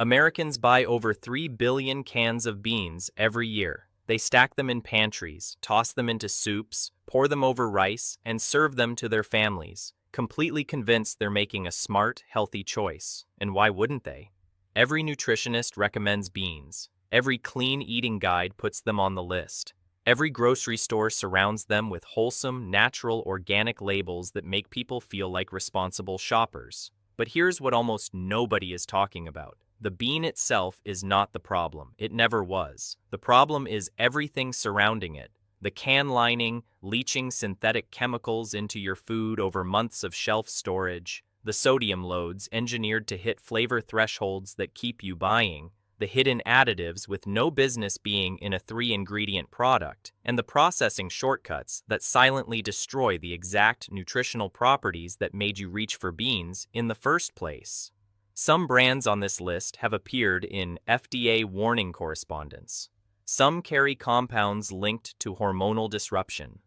Americans buy over 3 billion cans of beans every year. They stack them in pantries, toss them into soups, pour them over rice, and serve them to their families, completely convinced they're making a smart, healthy choice. And why wouldn't they? Every nutritionist recommends beans. Every clean eating guide puts them on the list. Every grocery store surrounds them with wholesome, natural, organic labels that make people feel like responsible shoppers. But here's what almost nobody is talking about. The bean itself is not the problem. It never was. The problem is everything surrounding it. The can lining, leaching synthetic chemicals into your food over months of shelf storage, the sodium loads engineered to hit flavor thresholds that keep you buying, the hidden additives with no business being in a 3-ingredient product, and the processing shortcuts that silently destroy the exact nutritional properties that made you reach for beans in the first place. Some brands on this list have appeared in FDA warning correspondence. Some carry compounds linked to hormonal disruption.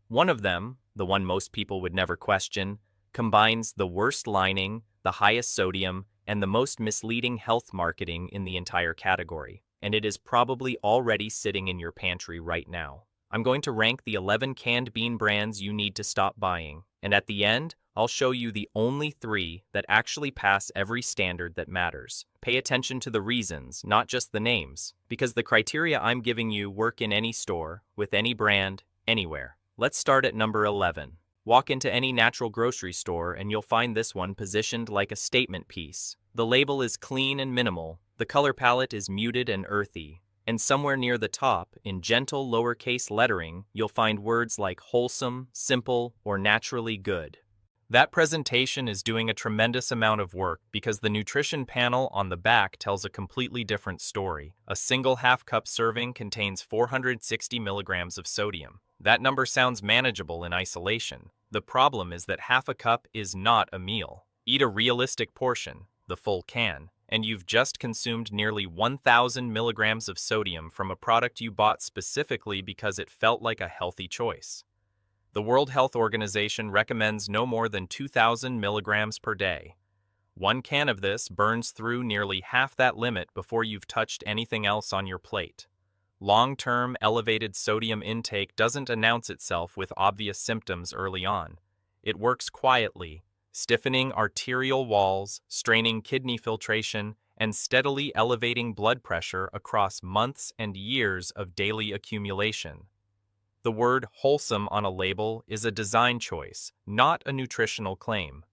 One of them, the one most people would never question, combines the worst lining, the highest sodium, and the most misleading health marketing in the entire category, and it is probably already sitting in your pantry right now. I'm going to rank the 11 canned bean brands you need to stop buying, and at the end, I'll show you the only 3 that actually pass every standard that matters. Pay attention to the reasons, not just the names, because the criteria I'm giving you work in any store, with any brand, anywhere. Let's start at number 11. Walk into any natural grocery store and you'll find this one positioned like a statement piece. The label is clean and minimal, the color palette is muted and earthy, and somewhere near the top, in gentle lowercase lettering, you'll find words like wholesome, simple, or naturally good. That presentation is doing a tremendous amount of work because the nutrition panel on the back tells a completely different story. A single half-cup serving contains 460 milligrams of sodium. That number sounds manageable in isolation. The problem is that half a cup is not a meal. Eat a realistic portion, the full can, and you've just consumed nearly 1,000 milligrams of sodium from a product you bought specifically because it felt like a healthy choice. The World Health Organization recommends no more than 2,000 milligrams per day. One can of this burns through nearly half that limit before you've touched anything else on your plate. Long-term elevated sodium intake doesn't announce itself with obvious symptoms early on. It works quietly, stiffening arterial walls, straining kidney filtration, and steadily elevating blood pressure across months and years of daily accumulation. The word wholesome on a label is a design choice, not a nutritional claim.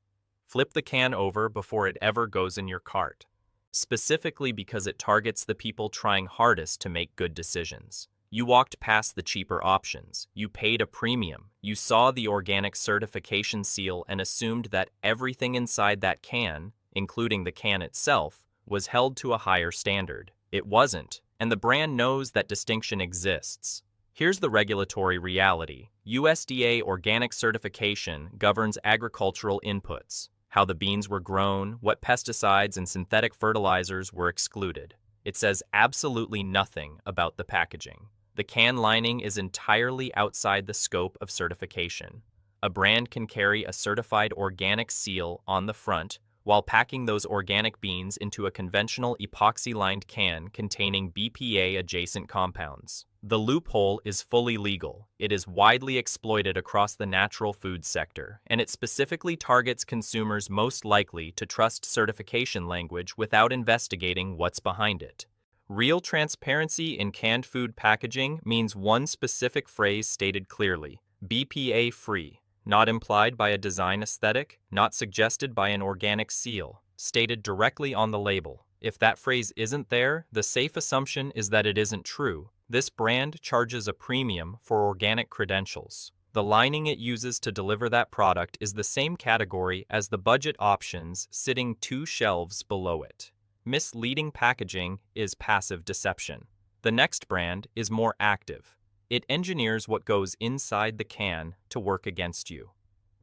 Flip the can over before it ever goes in your cart, specifically because it targets the people trying hardest to make good decisions. You walked past the cheaper options, you paid a premium, you saw the organic certification seal and assumed that everything inside that can, including the can itself, was held to a higher standard. It wasn't, and the brand knows that distinction exists. Here's the regulatory reality. USDA organic certification governs agricultural inputs, how the beans were grown, what pesticides and synthetic fertilizers were excluded. It says absolutely nothing about the packaging. The can lining is entirely outside the scope of certification. A brand can carry a certified organic seal on the front while packing those organic beans into a conventional epoxy-lined can containing BPA-adjacent compounds. The loophole is fully legal. It is widely exploited across the natural food sector, and it specifically targets consumers most likely to trust certification language without investigating what's behind it. Real transparency in canned food packaging means one specific phrase stated clearly: BPA-free. Not implied by a design aesthetic, not suggested by an organic seal, stated directly on the label. If that phrase isn't there, the safe assumption is that it isn't true. This brand charges a premium for organic credentials. The lining it uses to deliver that product is the same category as the budget options sitting 2 shelves below it. Misleading packaging is passive deception. The next brand is more active. It engineers what goes inside the can to work against you.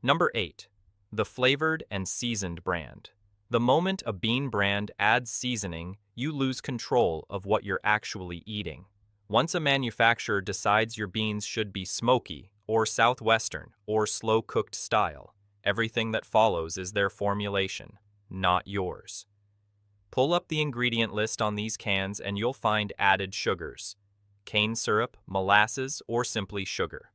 Number 8. The flavored and seasoned brand. The moment a bean brand adds seasoning, you lose control of what you're actually eating. Once a manufacturer decides your beans should be smoky, or southwestern, or slow-cooked style, everything that follows is their formulation, not yours. Pull up the ingredient list on these cans and you'll find added sugars, cane syrup, molasses, or simply sugar.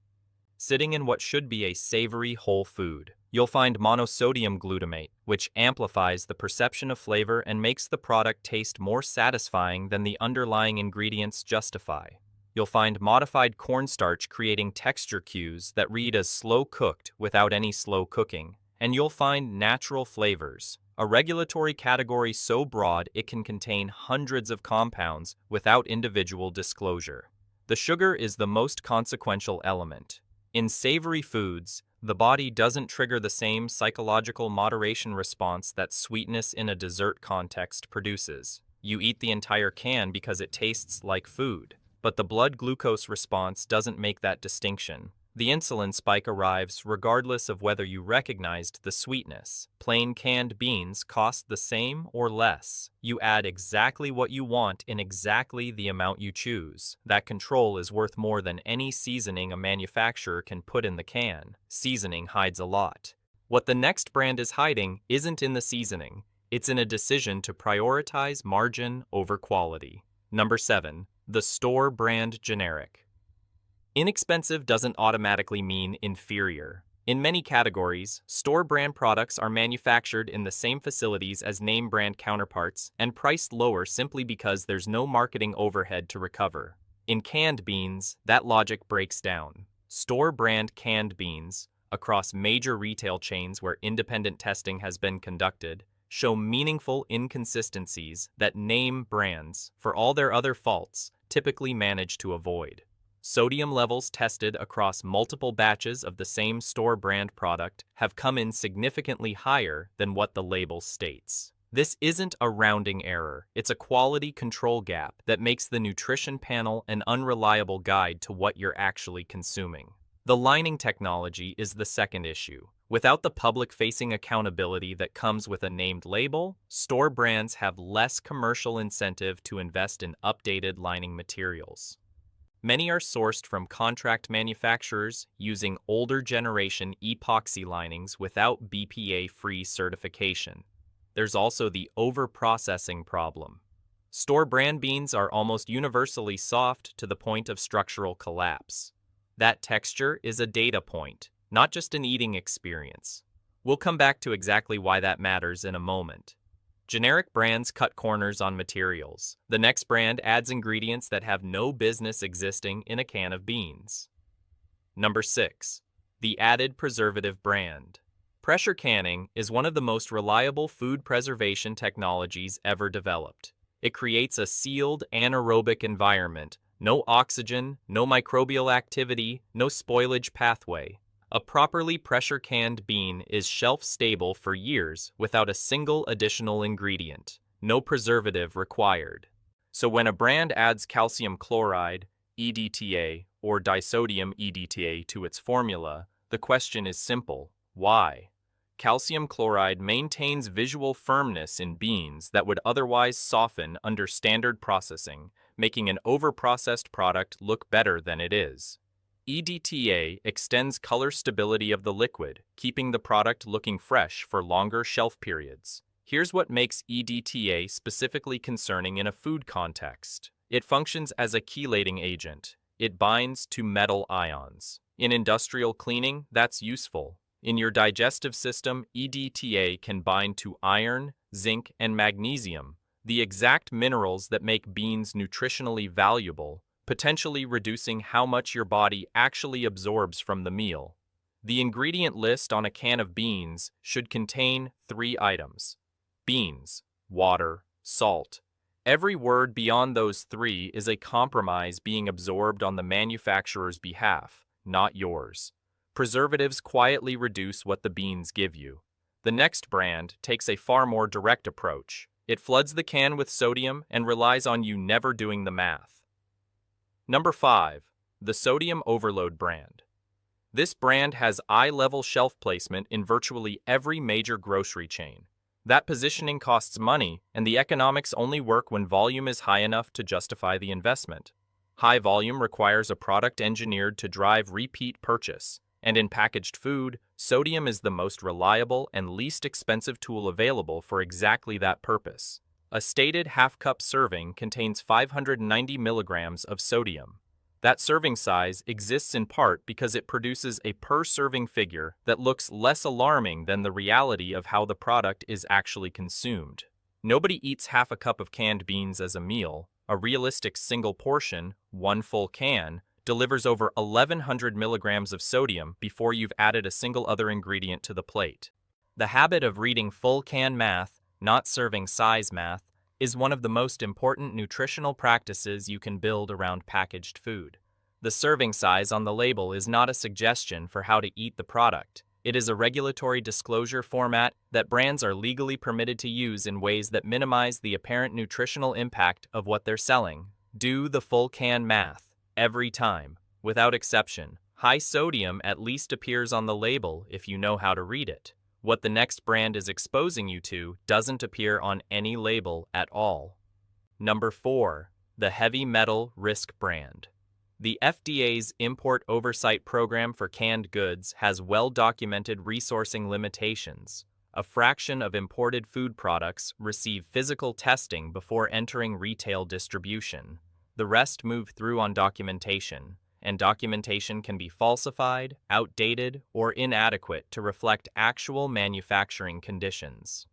Sitting in what should be a savory whole food, you'll find monosodium glutamate, which amplifies the perception of flavor and makes the product taste more satisfying than the underlying ingredients justify. You'll find modified cornstarch creating texture cues that read as slow cooked without any slow cooking. And you'll find natural flavors, a regulatory category so broad it can contain hundreds of compounds without individual disclosure. The sugar is the most consequential element. In savory foods, the body doesn't trigger the same psychological moderation response that sweetness in a dessert context produces. You eat the entire can because it tastes like food, but the blood glucose response doesn't make that distinction. The insulin spike arrives regardless of whether you recognized the sweetness. Plain canned beans cost the same or less. You add exactly what you want in exactly the amount you choose. That control is worth more than any seasoning a manufacturer can put in the can. Seasoning hides a lot. What the next brand is hiding isn't in the seasoning. It's in a decision to prioritize margin over quality. Number 7. The store brand generic. Inexpensive doesn't automatically mean inferior. In many categories, store brand products are manufactured in the same facilities as name brand counterparts and priced lower simply because there's no marketing overhead to recover. In canned beans, that logic breaks down. Store brand canned beans, across major retail chains where independent testing has been conducted, show meaningful inconsistencies that name brands, for all their other faults, typically manage to avoid. Sodium levels tested across multiple batches of the same store brand product have come in significantly higher than what the label states. This isn't a rounding error, it's a quality control gap that makes the nutrition panel an unreliable guide to what you're actually consuming. The lining technology is the second issue. Without the public-facing accountability that comes with a named label, store brands have less commercial incentive to invest in updated lining materials. Many are sourced from contract manufacturers using older generation epoxy linings without BPA-free certification. There's also the over-processing problem. Store brand beans are almost universally soft to the point of structural collapse. That texture is a data point, not just an eating experience. We'll come back to exactly why that matters in a moment. Generic brands cut corners on materials. The next brand adds ingredients that have no business existing in a can of beans. Number 6. The added preservative brand. Pressure canning is one of the most reliable food preservation technologies ever developed. It creates a sealed anaerobic environment, no oxygen, no microbial activity, no spoilage pathway. A properly pressure-canned bean is shelf-stable for years without a single additional ingredient. No preservative required. So when a brand adds calcium chloride, EDTA, or disodium EDTA to its formula, the question is simple: why? Calcium chloride maintains visual firmness in beans that would otherwise soften under standard processing, making an over-processed product look better than it is. EDTA extends color stability of the liquid, keeping the product looking fresh for longer shelf periods. Here's what makes EDTA specifically concerning in a food context. It functions as a chelating agent. It binds to metal ions. In industrial cleaning, that's useful. In your digestive system, EDTA can bind to iron, zinc, and magnesium, the exact minerals that make beans nutritionally valuable, potentially reducing how much your body actually absorbs from the meal. The ingredient list on a can of beans should contain 3 items: beans, water, salt. Every word beyond those 3 is a compromise being absorbed on the manufacturer's behalf, not yours. Preservatives quietly reduce what the beans give you. The next brand takes a far more direct approach. It floods the can with sodium and relies on you never doing the math. Number 5. The Sodium Overload brand. This brand has eye-level shelf placement in virtually every major grocery chain. That positioning costs money, and the economics only work when volume is high enough to justify the investment. High volume requires a product engineered to drive repeat purchase, and in packaged food, sodium is the most reliable and least expensive tool available for exactly that purpose. A stated half-cup serving contains 590 milligrams of sodium. That serving size exists in part because it produces a per-serving figure that looks less alarming than the reality of how the product is actually consumed. Nobody eats half a cup of canned beans as a meal. A realistic single portion, one full can, delivers over 1,100 milligrams of sodium before you've added a single other ingredient to the plate. The habit of reading full can math, not serving size math, is one of the most important nutritional practices you can build around packaged food. The serving size on the label is not a suggestion for how to eat the product. It is a regulatory disclosure format that brands are legally permitted to use in ways that minimize the apparent nutritional impact of what they're selling. Do the full can math every time, without exception. High sodium at least appears on the label if you know how to read it. What the next brand is exposing you to doesn't appear on any label at all. Number 4. The Heavy Metal Risk Brand. The FDA's Import Oversight Program for Canned Goods has well-documented resourcing limitations. A fraction of imported food products receive physical testing before entering retail distribution. The rest move through on documentation, and documentation can be falsified, outdated, or inadequate to reflect actual manufacturing conditions.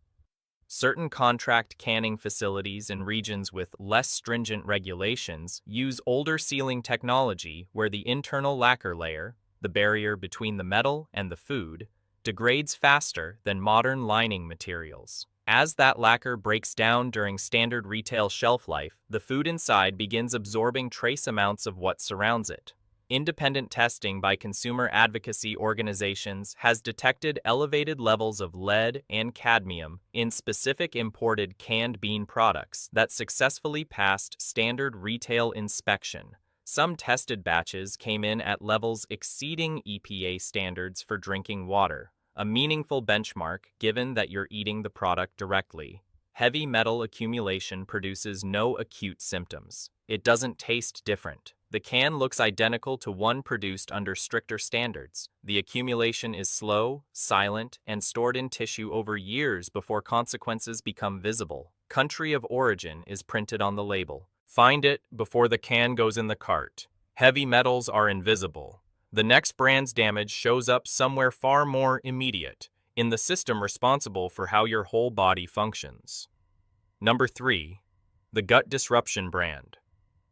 Certain contract canning facilities in regions with less stringent regulations use older sealing technology where the internal lacquer layer, the barrier between the metal and the food, degrades faster than modern lining materials. As that lacquer breaks down during standard retail shelf life, the food inside begins absorbing trace amounts of what surrounds it. Independent testing by consumer advocacy organizations has detected elevated levels of lead and cadmium in specific imported canned bean products that successfully passed standard retail inspection. Some tested batches came in at levels exceeding EPA standards for drinking water, a meaningful benchmark given that you're eating the product directly. Heavy metal accumulation produces no acute symptoms. It doesn't taste different. The can looks identical to one produced under stricter standards. The accumulation is slow, silent, and stored in tissue over years before consequences become visible. Country of origin is printed on the label. Find it before the can goes in the cart. Heavy metals are invisible. The next brand's damage shows up somewhere far more immediate, in the system responsible for how your whole body functions. Number 3. The Gut Disruption Brand.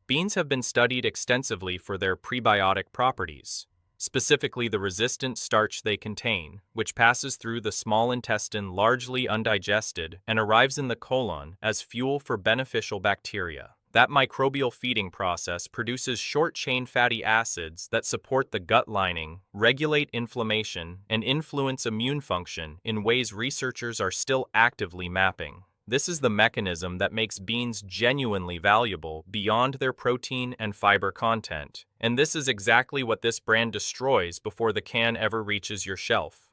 Beans have been studied extensively for their prebiotic properties, specifically the resistant starch they contain, which passes through the small intestine largely undigested and arrives in the colon as fuel for beneficial bacteria. That microbial feeding process produces short-chain fatty acids that support the gut lining, regulate inflammation, and influence immune function in ways researchers are still actively mapping. This is the mechanism that makes beans genuinely valuable beyond their protein and fiber content, and this is exactly what this brand destroys before the can ever reaches your shelf.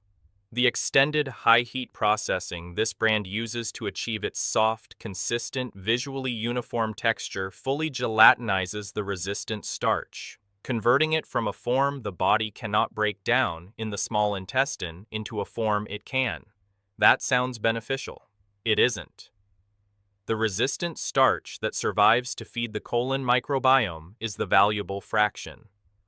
The extended high-heat processing this brand uses to achieve its soft, consistent, visually uniform texture fully gelatinizes the resistant starch, converting it from a form the body cannot break down in the small intestine into a form it can. That sounds beneficial. It isn't. The resistant starch that survives to feed the colon microbiome is the valuable fraction.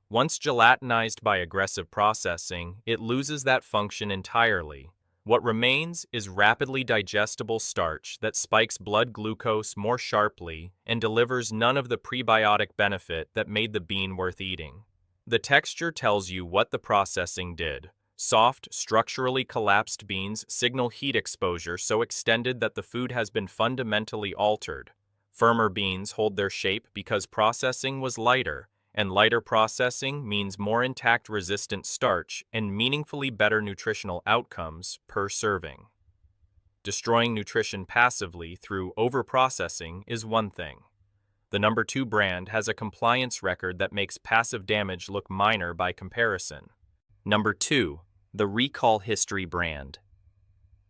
Once gelatinized by aggressive processing, it loses that function entirely. What remains is rapidly digestible starch that spikes blood glucose more sharply and delivers none of the prebiotic benefit that made the bean worth eating. The texture tells you what the processing did. Soft, structurally collapsed beans signal heat exposure so extended that the food has been fundamentally altered. Firmer beans hold their shape because processing was lighter, and lighter processing means more intact resistant starch and meaningfully better nutritional outcomes per serving. Destroying nutrition passively through overprocessing is one thing. The number 2 brand has a compliance record that makes passive damage look minor by comparison. Number 2. The Recall History Brand.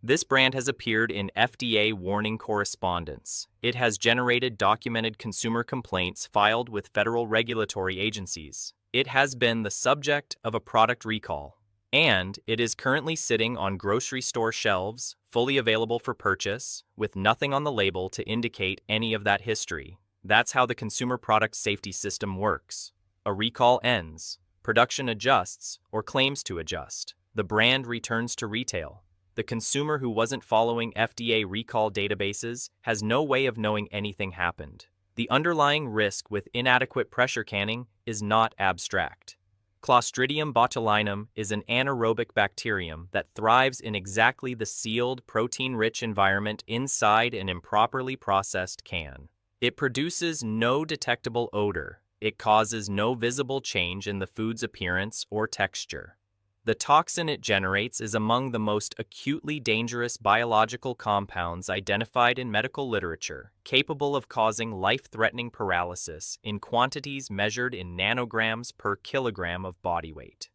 This brand has appeared in FDA warning correspondence. It has generated documented consumer complaints filed with federal regulatory agencies. It has been the subject of a product recall. And it is currently sitting on grocery store shelves, fully available for purchase, with nothing on the label to indicate any of that history. That's how the consumer product safety system works. A recall ends, production adjusts or claims to adjust. The brand returns to retail. The consumer who wasn't following FDA recall databases has no way of knowing anything happened. The underlying risk with inadequate pressure canning is not abstract. Clostridium botulinum is an anaerobic bacterium that thrives in exactly the sealed, protein-rich environment inside an improperly processed can. It produces no detectable odor. It causes no visible change in the food's appearance or texture. The toxin it generates is among the most acutely dangerous biological compounds identified in medical literature, capable of causing life-threatening paralysis in quantities measured in nanograms per kilogram of body weight.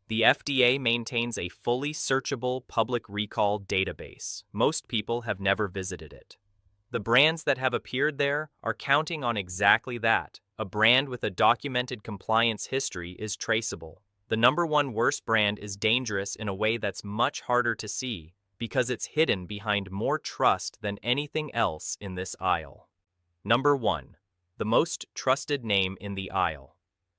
The FDA maintains a fully searchable public recall database. Most people have never visited it. The brands that have appeared there are counting on exactly that. A brand with a documented compliance history is traceable. The number one worst brand is dangerous in a way that's much harder to see because it's hidden behind more trust than anything else in this aisle. Number 1. The most trusted name in the aisle.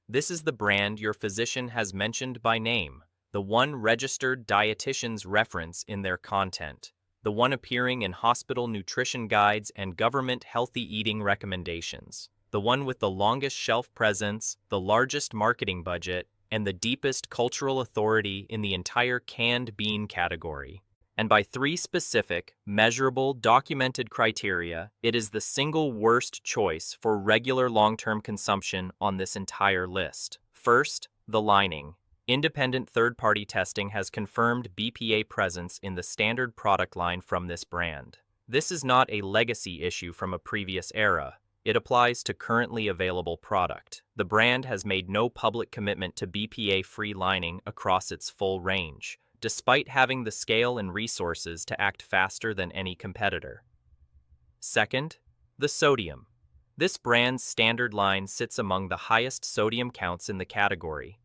This is the brand your physician has mentioned by name, the one registered dietitians reference in their content, the one appearing in hospital nutrition guides and government healthy eating recommendations, the one with the longest shelf presence, the largest marketing budget, and the deepest cultural authority in the entire canned bean category. And by 3 specific, measurable, documented criteria, it is the single worst choice for regular long-term consumption on this entire list. First, the lining. Independent third-party testing has confirmed BPA presence in the standard product line from this brand. This is not a legacy issue from a previous era. It applies to currently available product. The brand has made no public commitment to BPA-free lining across its full range, despite having the scale and resources to act faster than any competitor. Second, the sodium. This brand's standard line sits among the highest sodium counts in the category.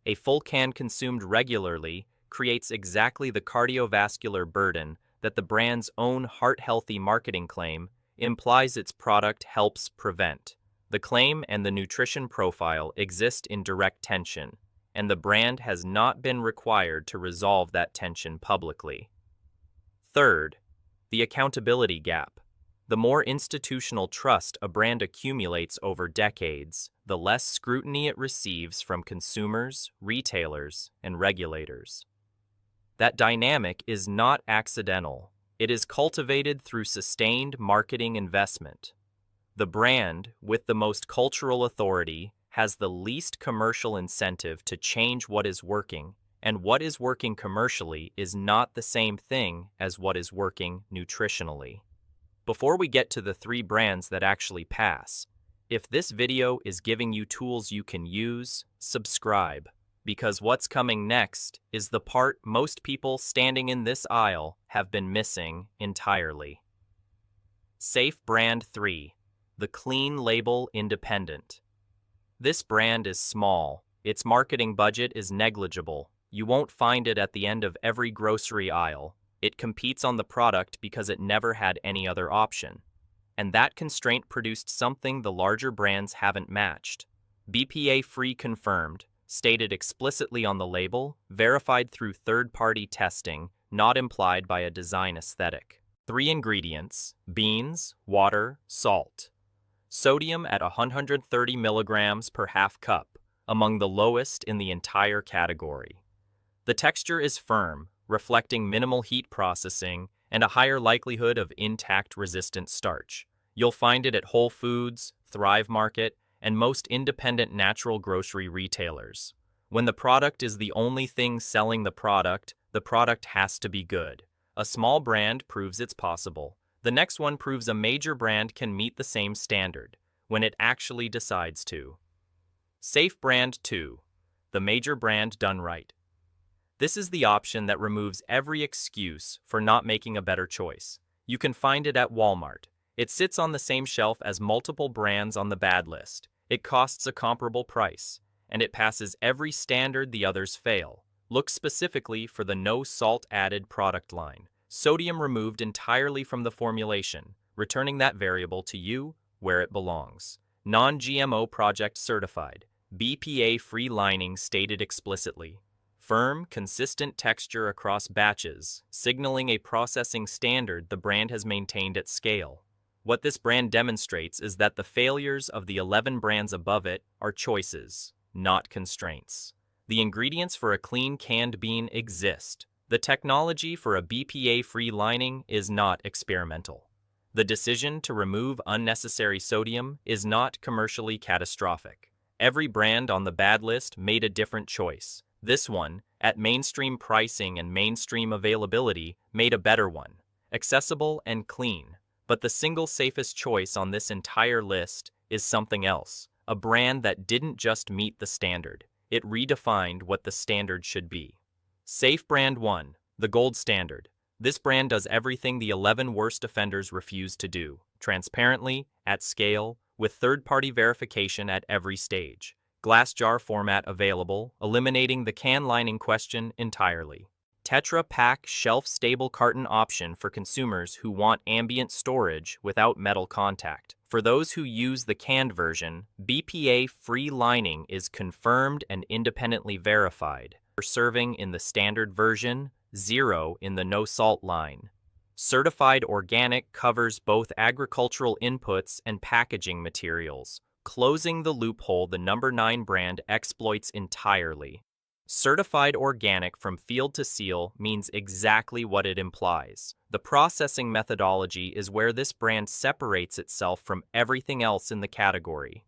A full can consumed regularly creates exactly the cardiovascular burden that the brand's own heart-healthy marketing claim implies its product helps prevent. The claim and the nutrition profile exist in direct tension, and the brand has not been required to resolve that tension publicly. Third, the accountability gap. The more institutional trust a brand accumulates over decades, the less scrutiny it receives from consumers, retailers, and regulators. That dynamic is not accidental. It is cultivated through sustained marketing investment. The brand, with the most cultural authority, has the least commercial incentive to change what is working, and what is working commercially is not the same thing as what is working nutritionally. Before we get to the 3 brands that actually pass, if this video is giving you tools you can use, subscribe. Because what's coming next is the part most people standing in this aisle have been missing entirely. Safe Brand 3, the Clean Label Independent. This brand is small, its marketing budget is negligible, you won't find it at the end of every grocery aisle. It competes on the product because it never had any other option. And that constraint produced something the larger brands haven't matched. BPA-free confirmed, stated explicitly on the label, verified through third-party testing, not implied by a design aesthetic. 3 ingredients: beans, water, salt. Sodium at 130 milligrams per half cup, among the lowest in the entire category. The texture is firm, reflecting minimal heat processing and a higher likelihood of intact resistant starch. You'll find it at Whole Foods, Thrive Market, and most independent natural grocery retailers. When the product is the only thing selling the product has to be good. A small brand proves it's possible. The next one proves a major brand can meet the same standard, when it actually decides to. Safe Brand 2, the major brand done right. This is the option that removes every excuse for not making a better choice. You can find it at Walmart. It sits on the same shelf as multiple brands on the bad list. It costs a comparable price, and it passes every standard the others fail. Look specifically for the no salt added product line. Sodium removed entirely from the formulation, returning that variable to you where it belongs. Non-GMO project certified. BPA-free lining stated explicitly. Firm, consistent texture across batches, signaling a processing standard the brand has maintained at scale. What this brand demonstrates is that the failures of the 11 brands above it are choices, not constraints. The ingredients for a clean canned bean exist. The technology for a BPA-free lining is not experimental. The decision to remove unnecessary sodium is not commercially catastrophic. Every brand on the bad list made a different choice. This one, at mainstream pricing and mainstream availability, made a better one, accessible and clean. But the single safest choice on this entire list is something else, a brand that didn't just meet the standard. It redefined what the standard should be. Safe Brand 1, the gold standard. This brand does everything the 11 worst offenders refuse to do, transparently, at scale, with third-party verification at every stage. Glass jar format available, eliminating the can lining question entirely. Tetra Pak shelf-stable carton option for consumers who want ambient storage without metal contact. For those who use the canned version, BPA-free lining is confirmed and independently verified. For serving in the standard version, 0 in the no-salt line. Certified organic covers both agricultural inputs and packaging materials, closing the loophole the number 9 brand exploits entirely. Certified organic from field to seal means exactly what it implies. The processing methodology is where this brand separates itself from everything else in the category.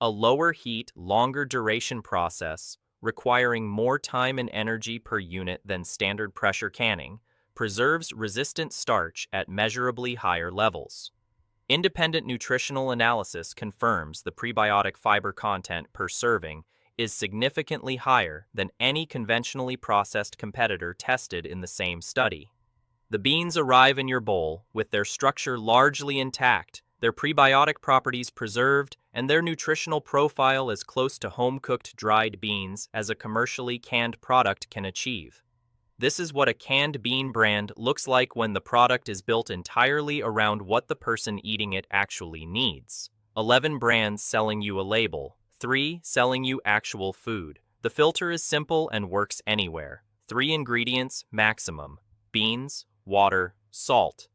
A lower heat, longer duration process, requiring more time and energy per unit than standard pressure canning, preserves resistant starch at measurably higher levels. Independent nutritional analysis confirms the prebiotic fiber content per serving is significantly higher than any conventionally processed competitor tested in the same study. The beans arrive in your bowl with their structure largely intact, their prebiotic properties preserved, and their nutritional profile as close to home-cooked dried beans as a commercially canned product can achieve. This is what a canned bean brand looks like when the product is built entirely around what the person eating it actually needs. 11 brands selling you a label, 3 selling you actual food. The filter is simple and works anywhere. 3 ingredients maximum: beans, water, salt.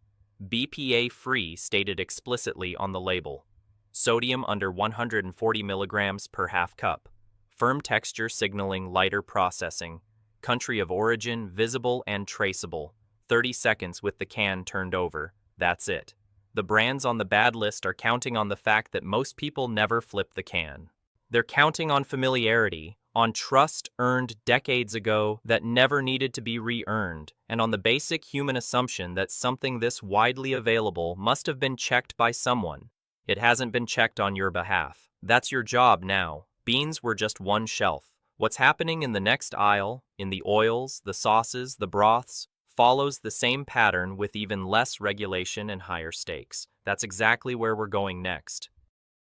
BPA-free stated explicitly on the label. Sodium under 140 milligrams per half cup. Firm texture signaling lighter processing. Country of origin visible and traceable. 30 seconds with the can turned over. That's it. The brands on the bad list are counting on the fact that most people never flip the can. They're counting on familiarity, on trust earned decades ago that never needed to be re-earned, and on the basic human assumption that something this widely available must have been checked by someone. It hasn't been checked on your behalf. That's your job now. Beans were just one shelf. What's happening in the next aisle, in the oils, the sauces, the broths, follows the same pattern with even less regulation and higher stakes. That's exactly where we're going next.